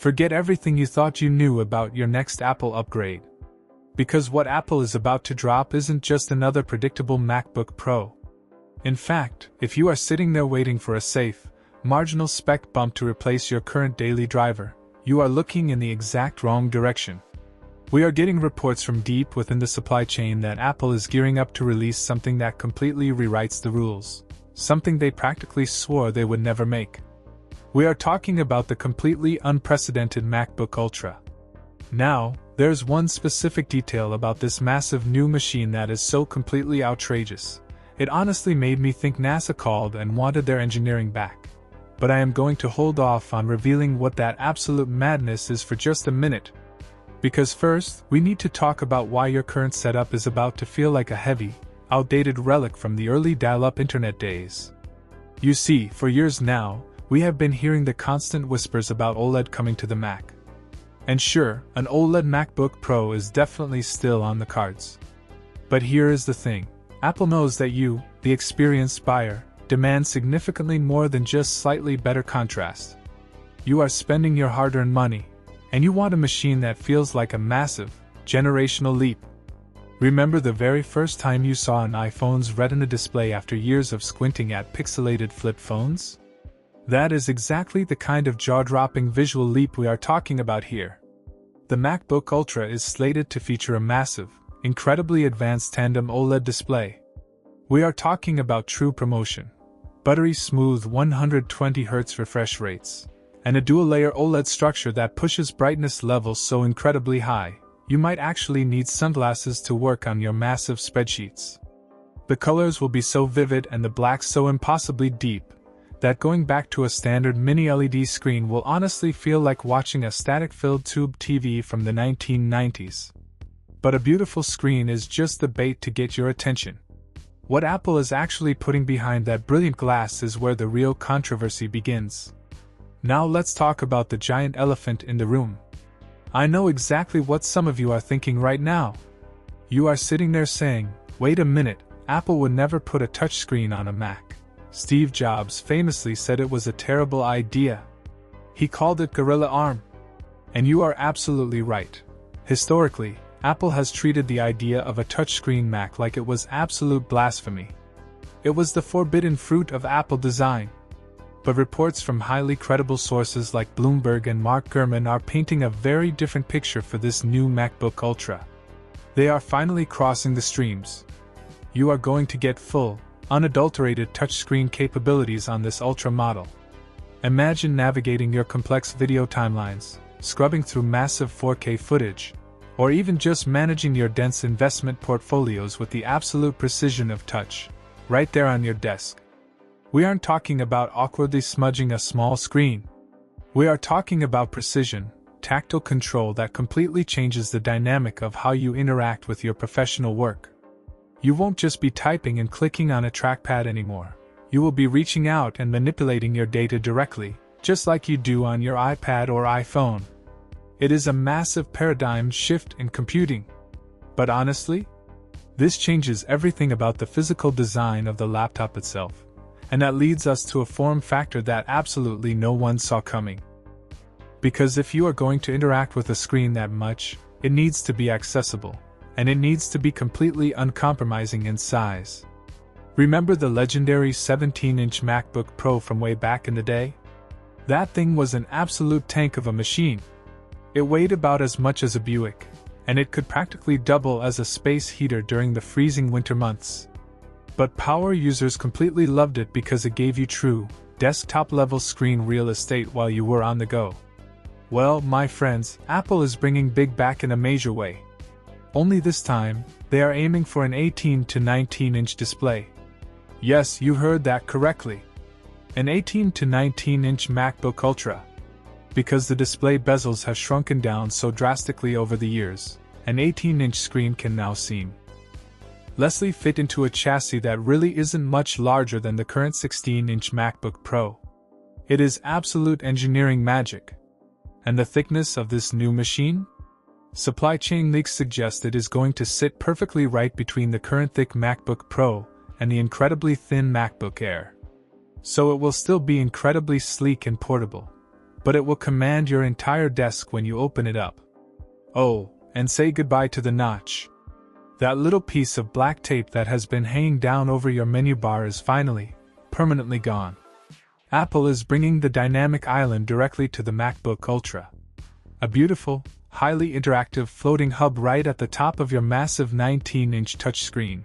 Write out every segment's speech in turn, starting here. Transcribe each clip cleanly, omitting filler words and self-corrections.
Forget everything you thought you knew about your next Apple upgrade. Because what Apple is about to drop isn't just another predictable MacBook Pro. In fact, if you are sitting there waiting for a safe, marginal spec bump to replace your current daily driver, you are looking in the exact wrong direction. We are getting reports from deep within the supply chain that Apple is gearing up to release something that completely rewrites the rules, something they practically swore they would never make. We are talking about the completely unprecedented MacBook Ultra. Now, there's one specific detail about this massive new machine that is so completely outrageous. It honestly made me think NASA called and wanted their engineering back. But I am going to hold off on revealing what that absolute madness is for just a minute. Because first, we need to talk about why your current setup is about to feel like a heavy, outdated relic from the early dial-up internet days. You see, for years now, we have been hearing the constant whispers about OLED coming to the Mac. And sure, an OLED MacBook Pro is definitely still on the cards. But here is the thing. Apple knows that you, the experienced buyer, demand significantly more than just slightly better contrast. You are spending your hard-earned money, and you want a machine that feels like a massive, generational leap. Remember the very first time you saw an iPhone's Retina display after years of squinting at pixelated flip phones? That is exactly the kind of jaw-dropping visual leap we are talking about here. The MacBook Ultra is slated to feature a massive, incredibly advanced tandem OLED display. We are talking about true promotion, buttery smooth 120Hz refresh rates, and a dual-layer OLED structure that pushes brightness levels so incredibly high, you might actually need sunglasses to work on your massive spreadsheets. The colors will be so vivid and the blacks so impossibly deep, that going back to a standard mini-LED screen will honestly feel like watching a static-filled tube TV from the 1990s. But a beautiful screen is just the bait to get your attention. What Apple is actually putting behind that brilliant glass is where the real controversy begins. Now let's talk about the giant elephant in the room. I know exactly what some of you are thinking right now. You are sitting there saying, wait a minute, Apple would never put a touchscreen on a Mac. Steve Jobs famously said it was a terrible idea. He called it Gorilla Arm. And you are absolutely right. Historically, Apple has treated the idea of a touchscreen Mac like it was absolute blasphemy. It was the forbidden fruit of Apple design. But reports from highly credible sources like Bloomberg and Mark Gurman are painting a very different picture for this new MacBook Ultra. They are finally crossing the streams. You are going to get full, unadulterated touchscreen capabilities on this Ultra model. Imagine navigating your complex video timelines, scrubbing through massive 4K footage, or even just managing your dense investment portfolios with the absolute precision of touch, right there on your desk. We aren't talking about awkwardly smudging a small screen. We are talking about precision, tactile control that completely changes the dynamic of how you interact with your professional work. You won't just be typing and clicking on a trackpad anymore. You will be reaching out and manipulating your data directly, just like you do on your iPad or iPhone. It is a massive paradigm shift in computing. But honestly, this changes everything about the physical design of the laptop itself. And that leads us to a form factor that absolutely no one saw coming. Because if you are going to interact with a screen that much, it needs to be accessible. And it needs to be completely uncompromising in size. Remember the legendary 17-inch MacBook Pro from way back in the day? That thing was an absolute tank of a machine. It weighed about as much as a Buick, and it could practically double as a space heater during the freezing winter months. But power users completely loved it because it gave you true, desktop-level screen real estate while you were on the go. Well, my friends, Apple is bringing big back in a major way. Only this time, they are aiming for an 18 to 19-inch display. Yes, you heard that correctly. An 18 to 19-inch MacBook Ultra. Because the display bezels have shrunken down so drastically over the years, an 18-inch screen can now seem lessly fit into a chassis that really isn't much larger than the current 16-inch MacBook Pro. It is absolute engineering magic. And the thickness of this new machine? Supply chain leaks suggest it is going to sit perfectly right between the current thick MacBook Pro and the incredibly thin MacBook Air. So it will still be incredibly sleek and portable. but it will command your entire desk when you open it up. Oh, and say goodbye to the notch. That little piece of black tape that has been hanging down over your menu bar is finally, permanently gone. Apple is bringing the dynamic island directly to the MacBook Ultra. A beautiful, highly interactive floating hub right at the top of your massive 19-inch touchscreen.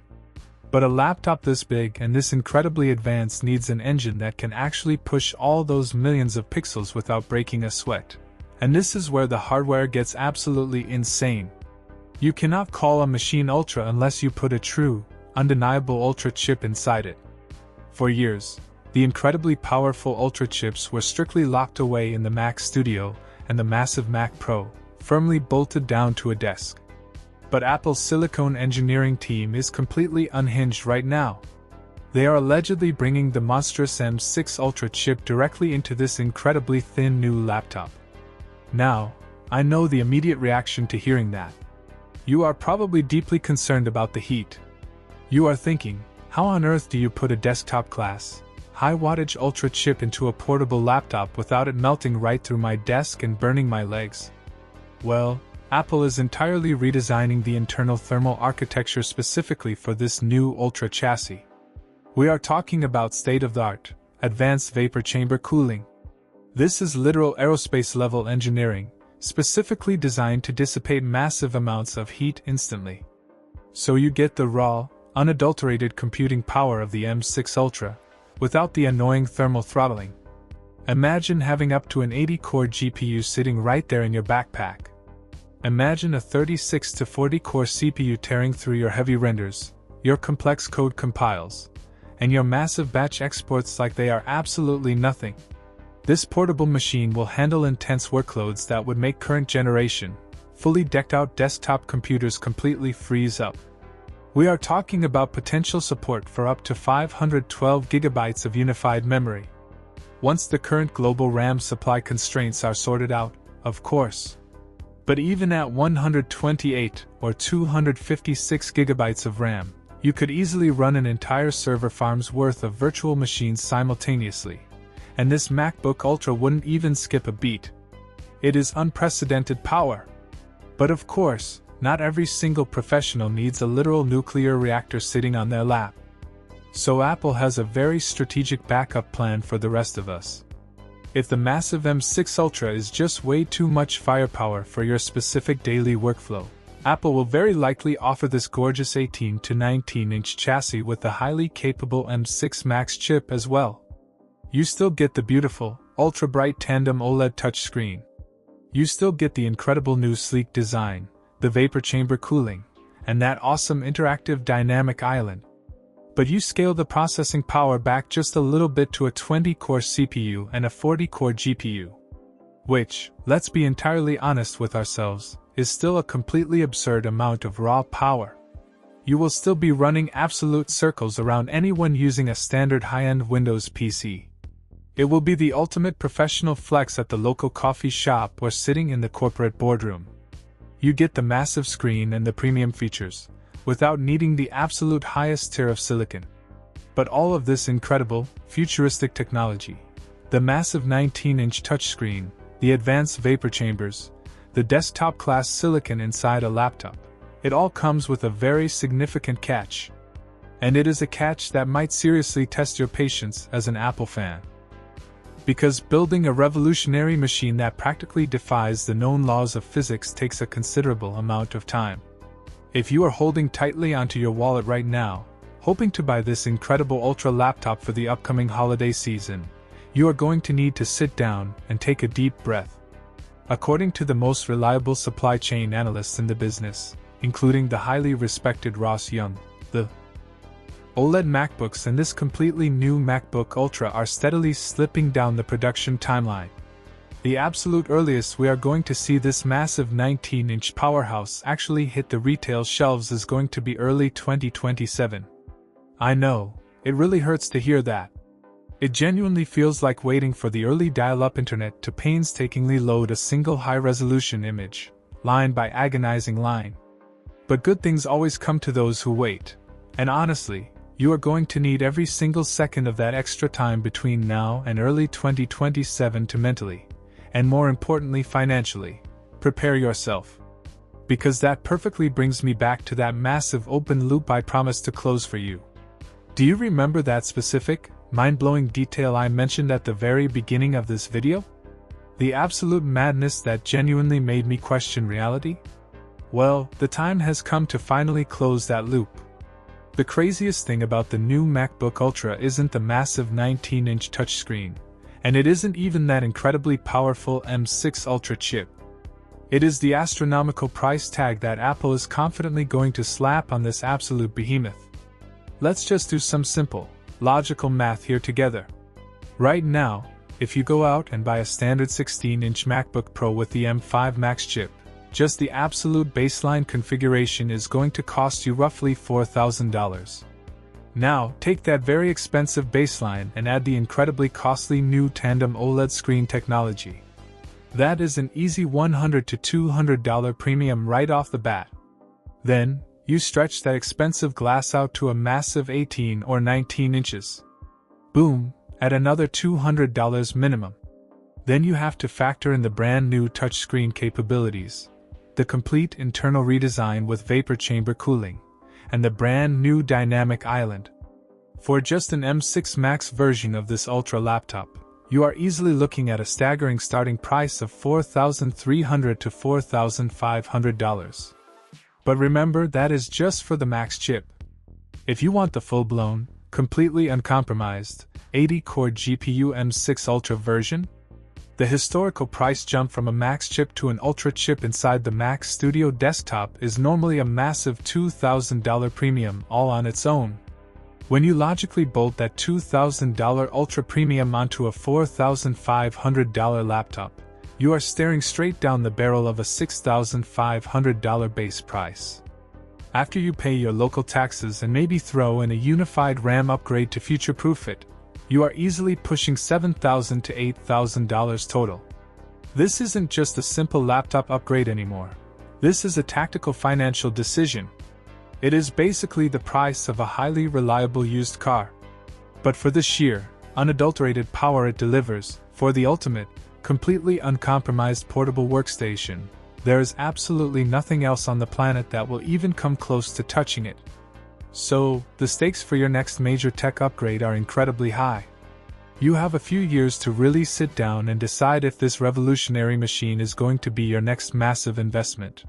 But a laptop this big and this incredibly advanced needs an engine that can actually push all those millions of pixels without breaking a sweat. And this is where the hardware gets absolutely insane. You cannot call a machine Ultra unless you put a true, undeniable Ultra chip inside it. For years, the incredibly powerful Ultra chips were strictly locked away in the Mac Studio and the massive Mac Pro, firmly bolted down to a desk. But Apple's silicone engineering team is completely unhinged right now. They are allegedly bringing the monstrous M6 Ultra chip directly into this incredibly thin new laptop. Now, I know the immediate reaction to hearing that. You are probably deeply concerned about the heat. You are thinking, how on earth do you put a desktop-class, high-wattage Ultra chip into a portable laptop without it melting right through my desk and burning my legs? Well, Apple is entirely redesigning the internal thermal architecture specifically for this new Ultra chassis. We are talking about state-of-the-art, advanced vapor chamber cooling. This is literal aerospace-level engineering, specifically designed to dissipate massive amounts of heat instantly. So you get the raw, unadulterated computing power of the M6 Ultra, without the annoying thermal throttling. Imagine having up to an 80-core GPU sitting right there in your backpack. Imagine a 36 to 40-core CPU tearing through your heavy renders, your complex code compiles, and your massive batch exports like they are absolutely nothing. This portable machine will handle intense workloads that would make current generation, fully decked-out desktop computers completely freeze up. We are talking about potential support for up to 512 GB of unified memory. Once the current global RAM supply constraints are sorted out, of course. But even at 128 or 256 GB of RAM, you could easily run an entire server farm's worth of virtual machines simultaneously, and this MacBook Ultra wouldn't even skip a beat. It is unprecedented power. But of course, not every single professional needs a literal nuclear reactor sitting on their lap. So Apple has a very strategic backup plan for the rest of us. If the massive M6 Ultra is just way too much firepower for your specific daily workflow, Apple will very likely offer this gorgeous 18 to 19-inch chassis with the highly capable M6 Max chip as well. You still get the beautiful, ultra-bright tandem OLED touchscreen. You still get the incredible new sleek design, the vapor chamber cooling, and that awesome interactive dynamic island. But you scale the processing power back just a little bit to a 20-core CPU and a 40-core GPU. Which, let's be entirely honest with ourselves, is still a completely absurd amount of raw power. You will still be running absolute circles around anyone using a standard high-end Windows PC. It will be the ultimate professional flex at the local coffee shop or sitting in the corporate boardroom. You get the massive screen and the premium features, without needing the absolute highest tier of silicon. But all of this incredible, futuristic technology, the massive 19-inch touchscreen, the advanced vapor chambers, the desktop-class silicon inside a laptop, it all comes with a very significant catch. And it is a catch that might seriously test your patience as an Apple fan. Because building a revolutionary machine that practically defies the known laws of physics takes a considerable amount of time. If you are holding tightly onto your wallet right now, hoping to buy this incredible Ultra laptop for the upcoming holiday season, you are going to need to sit down and take a deep breath. According to the most reliable supply chain analysts in the business, including the highly respected Ross Young, the OLED MacBooks and this completely new MacBook Ultra are steadily slipping down the production timeline. The absolute earliest we are going to see this massive 19-inch powerhouse actually hit the retail shelves is going to be early 2027. I know, it really hurts to hear that. It genuinely feels like waiting for the early dial-up internet to painstakingly load a single high-resolution image, line by agonizing line. But good things always come to those who wait, and honestly, you are going to need every single second of that extra time between now and early 2027 to mentally, and more importantly financially, prepare yourself. Because that perfectly brings me back to that massive open loop I promised to close for you. Do you remember that specific, mind-blowing detail I mentioned at the very beginning of this video? The absolute madness that genuinely made me question reality? Well, the time has come to finally close that loop. The craziest thing about the new MacBook Ultra isn't the massive 19-inch touchscreen, and it isn't even that incredibly powerful M6 Ultra chip. It is the astronomical price tag that Apple is confidently going to slap on this absolute behemoth. Let's just do some simple, logical math here together. Right now, if you go out and buy a standard 16-inch MacBook Pro with the M5 Max chip, just the absolute baseline configuration is going to cost you roughly $4,000. Now, take that very expensive baseline and add the incredibly costly new tandem OLED screen technology. That is an easy $100 to $200 premium right off the bat. Then, you stretch that expensive glass out to a massive 18 or 19 inches. Boom, at another $200 minimum. Then you have to factor in the brand new touchscreen capabilities, the complete internal redesign with vapor chamber cooling, and the brand new dynamic island. For just an M6 Max version of this Ultra laptop, you are easily looking at a staggering starting price of $4,300 to $4,500. But remember, that is just for the Max chip. If you want the full-blown, completely uncompromised, 80-core GPU M6 Ultra version, the historical price jump from a Max chip to an Ultra chip inside the Mac Studio desktop is normally a massive $2,000 premium all on its own. When you logically bolt that $2,000 Ultra premium onto a $4,500 laptop, you are staring straight down the barrel of a $6,500 base price. After you pay your local taxes and maybe throw in a unified RAM upgrade to future-proof it, you are easily pushing $7,000 to $8,000 total. This isn't just a simple laptop upgrade anymore. This is a tactical financial decision. It is basically the price of a highly reliable used car. But for the sheer, unadulterated power it delivers, for the ultimate, completely uncompromised portable workstation, there is absolutely nothing else on the planet that will even come close to touching it. So, the stakes for your next major tech upgrade are incredibly high. You have a few years to really sit down and decide if this revolutionary machine is going to be your next massive investment,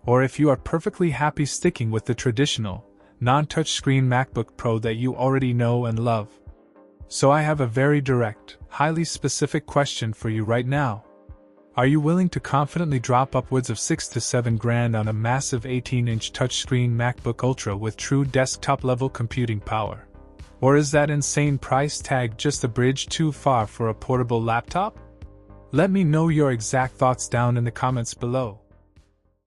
or if you are perfectly happy sticking with the traditional, non-touchscreen MacBook Pro that you already know and love. So I have a very direct, highly specific question for you right now. Are you willing to confidently drop upwards of $6,000 to $7,000 on a massive 18-inch touchscreen MacBook Ultra with true desktop-level computing power? Or is that insane price tag just a bridge too far for a portable laptop? Let me know your exact thoughts down in the comments below.